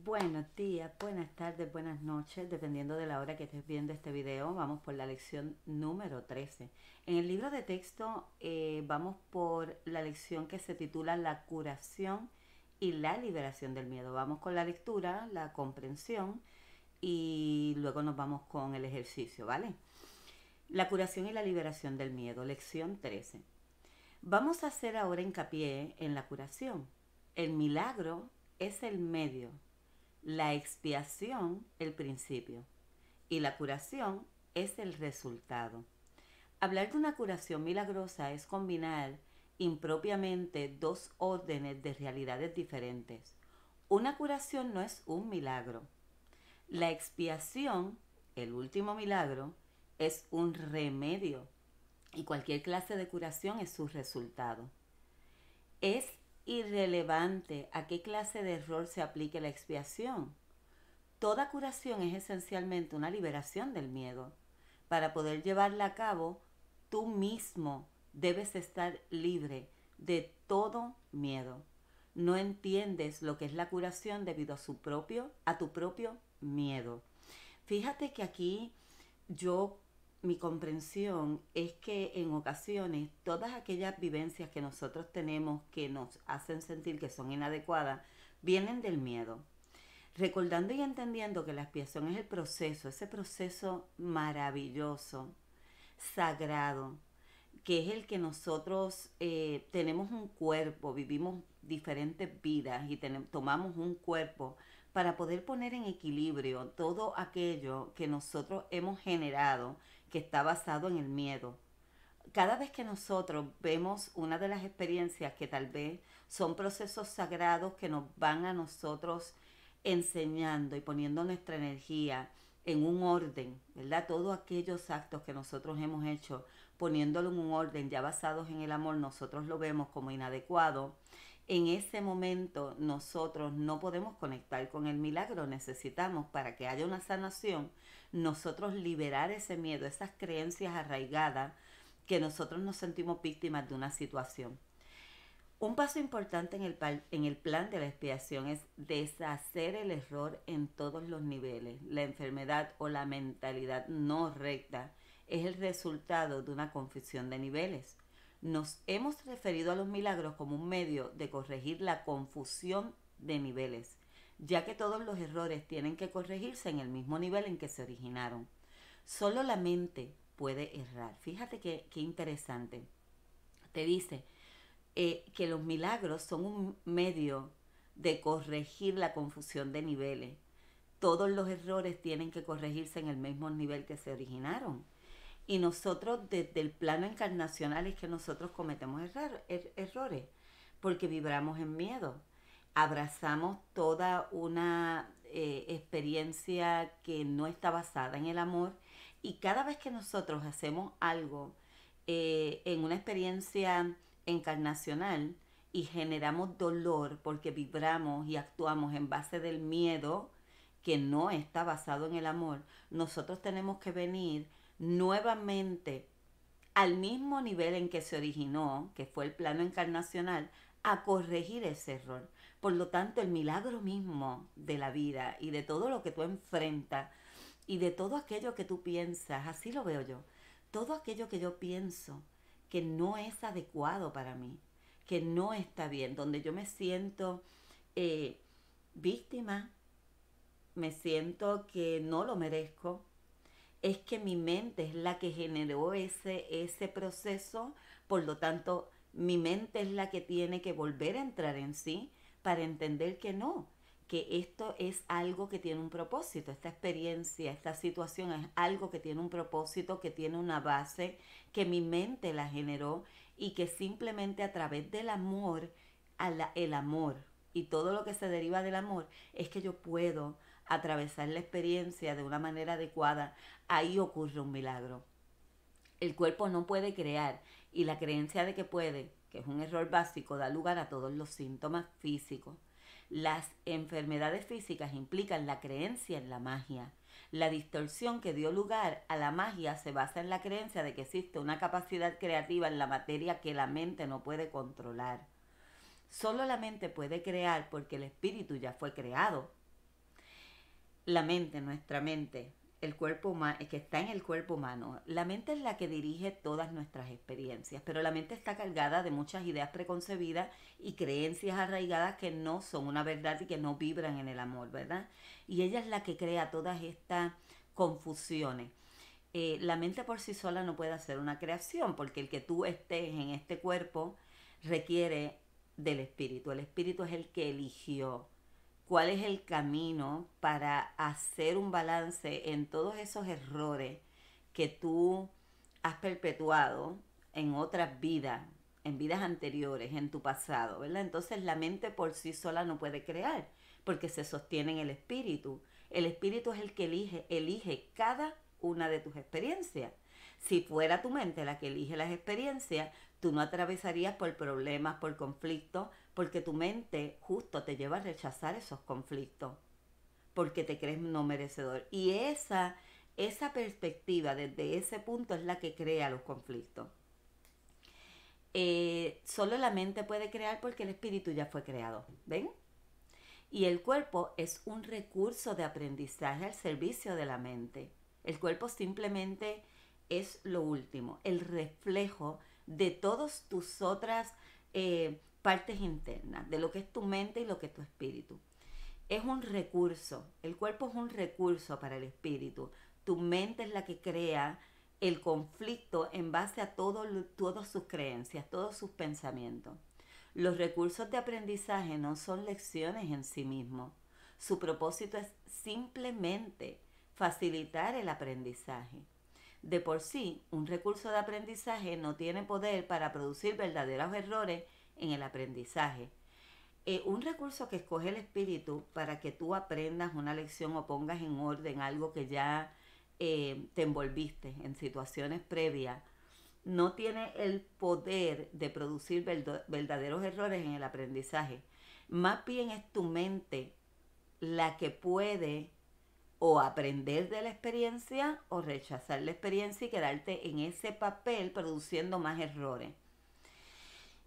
Buenos días, buenas tardes, buenas noches, dependiendo de la hora que estés viendo este video. Vamos por la lección número 13. En el libro de texto vamos por la lección que se titula La curación y la liberación del miedo. Vamos con la lectura, la comprensión y luego nos vamos con el ejercicio, ¿vale? La curación y la liberación del miedo, lección 13. Vamos a hacer ahora hincapié en la curación. El milagro es el medio, la expiación el principio y la curación es el resultado. Hablar de una curación milagrosa es combinar impropiamente dos órdenes de realidades diferentes. Una curación no es un milagro. La expiación, el último milagro, es un remedio y cualquier clase de curación es su resultado. Es irrelevante a qué clase de error se aplique la expiación. Toda curación es esencialmente una liberación del miedo. Para poder llevarla a cabo, tú mismo debes estar libre de todo miedo. No entiendes lo que es la curación debido a tu propio miedo. Fíjate que aquí mi comprensión es que en ocasiones todas aquellas vivencias que nosotros tenemos que nos hacen sentir que son inadecuadas, vienen del miedo. Recordando y entendiendo que la expiación es el proceso, ese proceso maravilloso, sagrado, que es el que nosotros tenemos un cuerpo, vivimos diferentes vidas y tomamos un cuerpo para poder poner en equilibrio todo aquello que nosotros hemos generado que está basado en el miedo. Cada vez que nosotros vemos una de las experiencias que tal vez son procesos sagrados que nos van a nosotros enseñando y poniendo nuestra energía en un orden, ¿verdad? Todos aquellos actos que nosotros hemos hecho, poniéndolo en un orden ya basados en el amor, nosotros lo vemos como inadecuado. En ese momento nosotros no podemos conectar con el milagro, necesitamos para que haya una sanación, nosotros liberar ese miedo, esas creencias arraigadas que nosotros nos sentimos víctimas de una situación. Un paso importante en el plan de la expiación es deshacer el error en todos los niveles. La enfermedad o la mentalidad no recta es el resultado de una confusión de niveles. Nos hemos referido a los milagros como un medio de corregir la confusión de niveles, ya que todos los errores tienen que corregirse en el mismo nivel en que se originaron. Solo la mente puede errar. Fíjate qué interesante. Te dice que los milagros son un medio de corregir la confusión de niveles. Todos los errores tienen que corregirse en el mismo nivel que se originaron. Y nosotros desde el plano encarnacional es que nosotros cometemos errores, porque vibramos en miedo. Abrazamos toda una experiencia que no está basada en el amor y cada vez que nosotros hacemos algo en una experiencia encarnacional y generamos dolor porque vibramos y actuamos en base del miedo que no está basado en el amor, nosotros tenemos que venir nuevamente al mismo nivel en que se originó, que fue el plano encarnacional, a corregir ese error. Por lo tanto, el milagro mismo de la vida y de todo lo que tú enfrentas y de todo aquello que tú piensas, así lo veo yo, todo aquello que yo pienso que no es adecuado para mí, que no está bien, donde yo me siento eh, víctima, me siento que no lo merezco, es que mi mente es la que generó ese proceso, por lo tanto, mi mente es la que tiene que volver a entrar en sí para entender que no, que esto es algo que tiene un propósito, esta experiencia, esta situación es algo que tiene un propósito, que tiene una base, que mi mente la generó y que simplemente a través del amor, el amor y todo lo que se deriva del amor, es que yo puedo atravesar la experiencia de una manera adecuada. Ahí ocurre un milagro. El cuerpo no puede crear y la creencia de que puede, que es un error básico, da lugar a todos los síntomas físicos. Las enfermedades físicas implican la creencia en la magia. La distorsión que dio lugar a la magia se basa en la creencia de que existe una capacidad creativa en la materia que la mente no puede controlar. Solo la mente puede crear porque el espíritu ya fue creado. La mente, nuestra mente, el cuerpo humano, que está en el cuerpo humano, la mente es la que dirige todas nuestras experiencias, pero la mente está cargada de muchas ideas preconcebidas y creencias arraigadas que no son una verdad y que no vibran en el amor, ¿verdad? Y ella es la que crea todas estas confusiones. La mente por sí sola no puede hacer una creación, porque el que tú estés en este cuerpo requiere del espíritu. El espíritu es el que eligió cuál es el camino para hacer un balance en todos esos errores que tú has perpetuado en otras vidas, en vidas anteriores, en tu pasado, ¿verdad? Entonces la mente por sí sola no puede crear, porque se sostiene en el espíritu. El espíritu es el que elige cada una de tus experiencias. Si fuera tu mente la que elige las experiencias, tú no atravesarías por problemas, por conflictos, porque tu mente justo te lleva a rechazar esos conflictos, porque te crees no merecedor. Y esa perspectiva desde ese punto es la que crea los conflictos. Solo la mente puede crear porque el espíritu ya fue creado, ¿ven? Y el cuerpo es un recurso de aprendizaje al servicio de la mente. El cuerpo simplemente es lo último, el reflejo de todas tus otras partes internas, de lo que es tu mente y lo que es tu espíritu. Es un recurso, el cuerpo es un recurso para el espíritu. Tu mente es la que crea el conflicto en base a todas sus creencias, todos sus pensamientos. Los recursos de aprendizaje no son lecciones en sí mismos. Su propósito es simplemente facilitar el aprendizaje. De por sí, un recurso de aprendizaje no tiene poder para producir verdaderos errores en el aprendizaje. Un recurso que escoge el espíritu para que tú aprendas una lección o pongas en orden algo que ya te envolviste en situaciones previas, no tiene el poder de producir verdaderos errores en el aprendizaje. Más bien es tu mente la que puede o aprender de la experiencia o rechazar la experiencia y quedarte en ese papel produciendo más errores.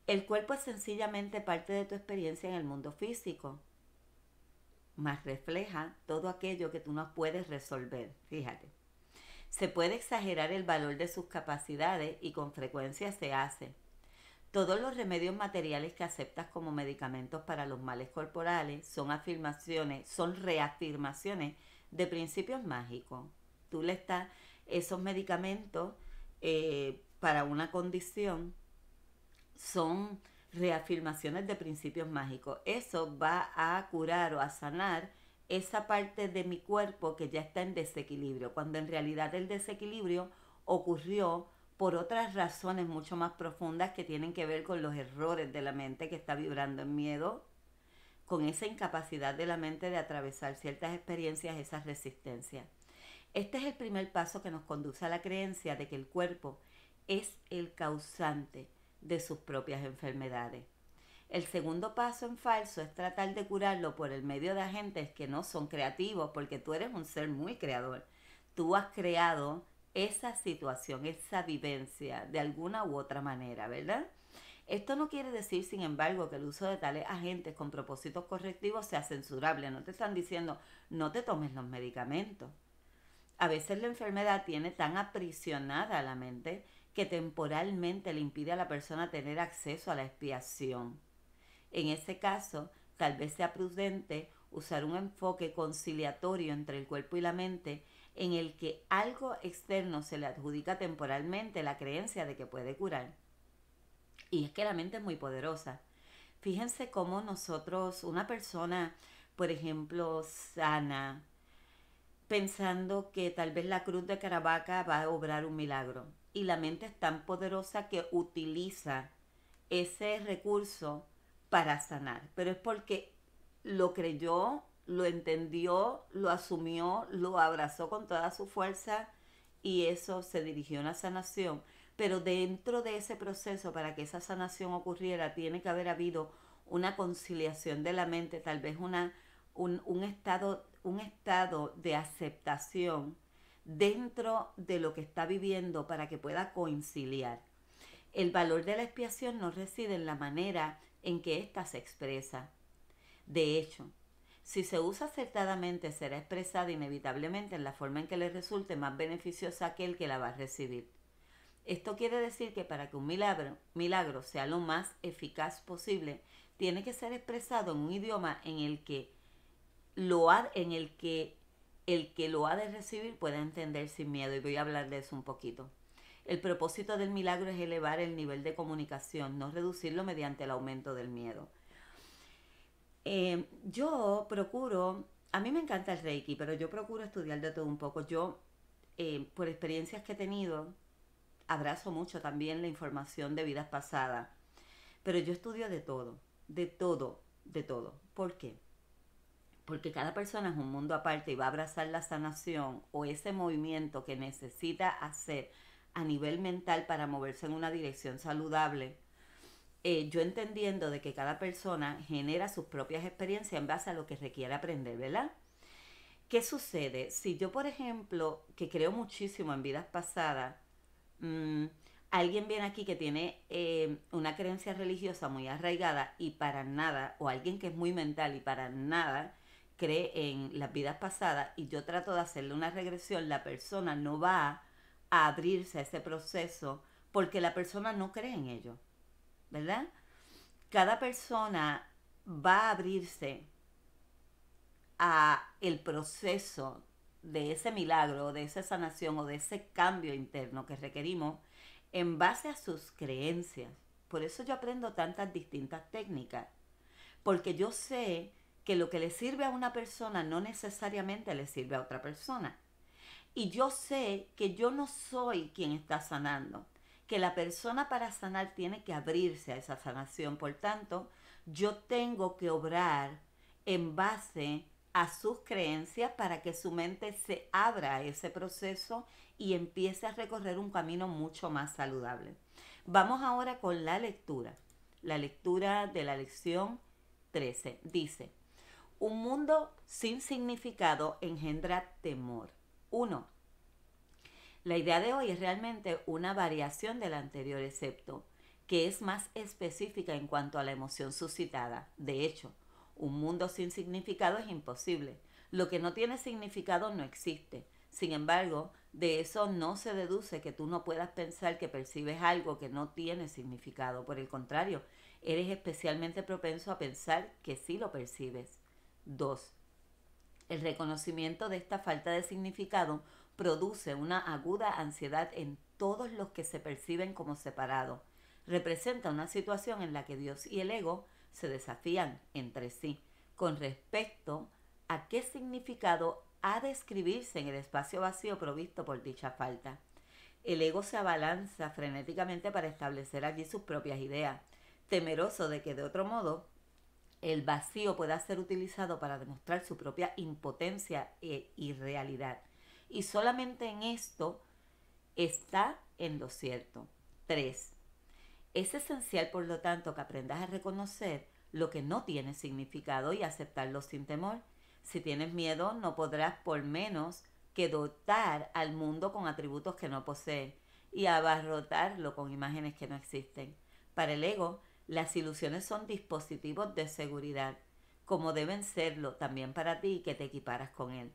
El cuerpo es sencillamente parte de tu experiencia en el mundo físico, más refleja todo aquello que tú no puedes resolver. Fíjate. Se puede exagerar el valor de sus capacidades y con frecuencia se hace. Todos los remedios materiales que aceptas como medicamentos para los males corporales son reafirmaciones de principios mágicos. Tú le estás esos medicamentos para una condición son reafirmaciones de principios mágicos. Eso va a curar o a sanar esa parte de mi cuerpo que ya está en desequilibrio, cuando en realidad el desequilibrio ocurrió por otras razones mucho más profundas que tienen que ver con los errores de la mente que está vibrando en miedo, con esa incapacidad de la mente de atravesar ciertas experiencias, esas resistencias. Este es el primer paso que nos conduce a la creencia de que el cuerpo es el causante de sus propias enfermedades. El segundo paso en falso es tratar de curarlo por el medio de agentes que no son creativos, porque tú eres un ser muy creador. Tú has creado esa situación, esa vivencia, de alguna u otra manera, ¿verdad? Esto no quiere decir, sin embargo, que el uso de tales agentes con propósitos correctivos sea censurable. No te están diciendo, no te tomes los medicamentos. A veces la enfermedad tiene tan aprisionada a la mente que temporalmente le impide a la persona tener acceso a la expiación. En ese caso, tal vez sea prudente usar un enfoque conciliatorio entre el cuerpo y la mente en el que algo externo se le adjudica temporalmente la creencia de que puede curar. Y es que la mente es muy poderosa. Fíjense cómo nosotros, una persona, por ejemplo, sana, pensando que tal vez la cruz de Caravaca va a obrar un milagro. Y la mente es tan poderosa que utiliza ese recurso para sanar. Pero es porque lo creyó, lo entendió, lo asumió, lo abrazó con toda su fuerza y eso se dirigió a una sanación. Pero dentro de ese proceso, para que esa sanación ocurriera, tiene que haber habido una conciliación de la mente, tal vez un estado de aceptación dentro de lo que está viviendo para que pueda conciliar. El valor de la expiación no reside en la manera en que ésta se expresa. De hecho, Si se usa acertadamente, será expresada inevitablemente en la forma en que le resulte más beneficiosa a aquel que la va a recibir. Esto quiere decir que para que un milagro sea lo más eficaz posible, tiene que ser expresado en un idioma en el que el que lo ha de recibir pueda entender sin miedo, y voy a hablar de eso un poquito. El propósito del milagro es elevar el nivel de comunicación, no reducirlo mediante el aumento del miedo. Yo procuro, a mí me encanta el Reiki, pero yo procuro estudiar de todo un poco. Yo, por experiencias que he tenido, abrazo mucho también la información de vidas pasadas, pero yo estudio de todo, de todo, de todo. ¿Por qué? Porque cada persona es un mundo aparte y va a abrazar la sanación o ese movimiento que necesita hacer a nivel mental para moverse en una dirección saludable. Yo entendiendo de que cada persona genera sus propias experiencias en base a lo que requiere aprender, ¿verdad? ¿Qué sucede? Si yo, por ejemplo, que creo muchísimo en vidas pasadas, mmm, alguien viene aquí que tiene una creencia religiosa muy arraigada y para nada, o alguien que es muy mental y para nada cree en las vidas pasadas, y yo trato de hacerle una regresión, la persona no va a abrirse a ese proceso porque la persona no cree en ello, ¿verdad? Cada persona va a abrirse a el proceso de ese milagro, de esa sanación o de ese cambio interno que requerimos en base a sus creencias. Por eso yo aprendo tantas distintas técnicas, porque yo sé que lo que le sirve a una persona no necesariamente le sirve a otra persona. Y yo sé que yo no soy quien está sanando, que la persona para sanar tiene que abrirse a esa sanación. Por tanto, yo tengo que obrar en base a sus creencias para que su mente se abra a ese proceso y empiece a recorrer un camino mucho más saludable. Vamos ahora con la lectura. La lectura de la lección 13 dice: un mundo sin significado engendra temor. 1. La idea de hoy es realmente una variación de la anterior, excepto que es más específica en cuanto a la emoción suscitada. De hecho, un mundo sin significado es imposible. Lo que no tiene significado no existe. Sin embargo, de eso no se deduce que tú no puedas pensar que percibes algo que no tiene significado. Por el contrario, eres especialmente propenso a pensar que sí lo percibes. 2. El reconocimiento de esta falta de significado produce una aguda ansiedad en todos los que se perciben como separados. Representa una situación en la que Dios y el ego se desafían entre sí con respecto a qué significado ha de escribirse en el espacio vacío provisto por dicha falta. El ego se abalanza frenéticamente para establecer allí sus propias ideas, temeroso de que de otro modo el vacío pueda ser utilizado para demostrar su propia impotencia e irrealidad. Y solamente en esto está en lo cierto. 3. Es esencial, por lo tanto, que aprendas a reconocer lo que no tiene significado y aceptarlo sin temor. Si tienes miedo, no podrás por menos que dotar al mundo con atributos que no posee y abarrotarlo con imágenes que no existen. Para el ego, las ilusiones son dispositivos de seguridad, como deben serlo también para ti que te equiparas con él.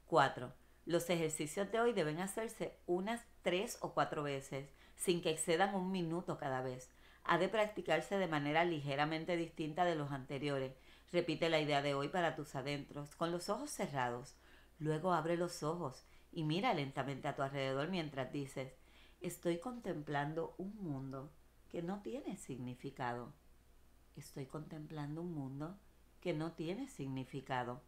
4. Los ejercicios de hoy deben hacerse unas 3 o 4 veces, sin que excedan un minuto cada vez. Ha de practicarse de manera ligeramente distinta de los anteriores. Repite la idea de hoy para tus adentros, con los ojos cerrados. Luego abre los ojos y mira lentamente a tu alrededor mientras dices: estoy contemplando un mundo que no tiene significado. Estoy contemplando un mundo que no tiene significado.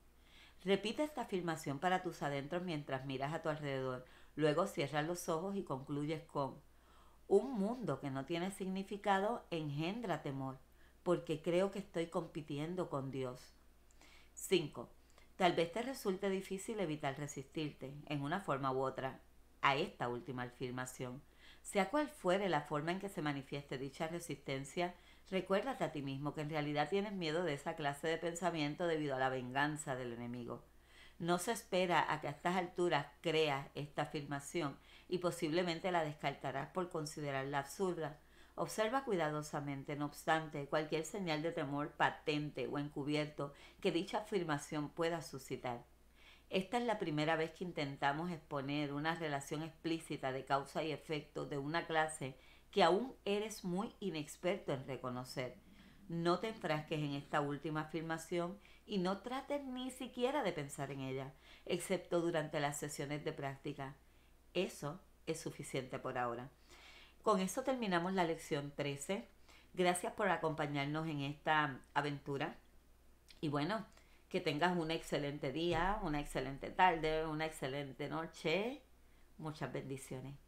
Repite esta afirmación para tus adentros mientras miras a tu alrededor. Luego cierras los ojos y concluyes con: un mundo que no tiene significado engendra temor, porque creo que estoy compitiendo con Dios. 5. Tal vez te resulte difícil evitar resistirte, en una forma u otra, a esta última afirmación. Sea cual fuere la forma en que se manifieste dicha resistencia, recuérdate a ti mismo que en realidad tienes miedo de esa clase de pensamiento debido a la venganza del enemigo. No se espera a que a estas alturas creas esta afirmación y posiblemente la descartarás por considerarla absurda. Observa cuidadosamente, no obstante, cualquier señal de temor patente o encubierto que dicha afirmación pueda suscitar. Esta es la primera vez que intentamos exponer una relación explícita de causa y efecto de una clase que aún eres muy inexperto en reconocer. No te enfrasques en esta última afirmación y no trates ni siquiera de pensar en ella, excepto durante las sesiones de práctica. Eso es suficiente por ahora. Con eso terminamos la lección 13. Gracias por acompañarnos en esta aventura. Y bueno, que tengas un excelente día, una excelente tarde, una excelente noche. Muchas bendiciones.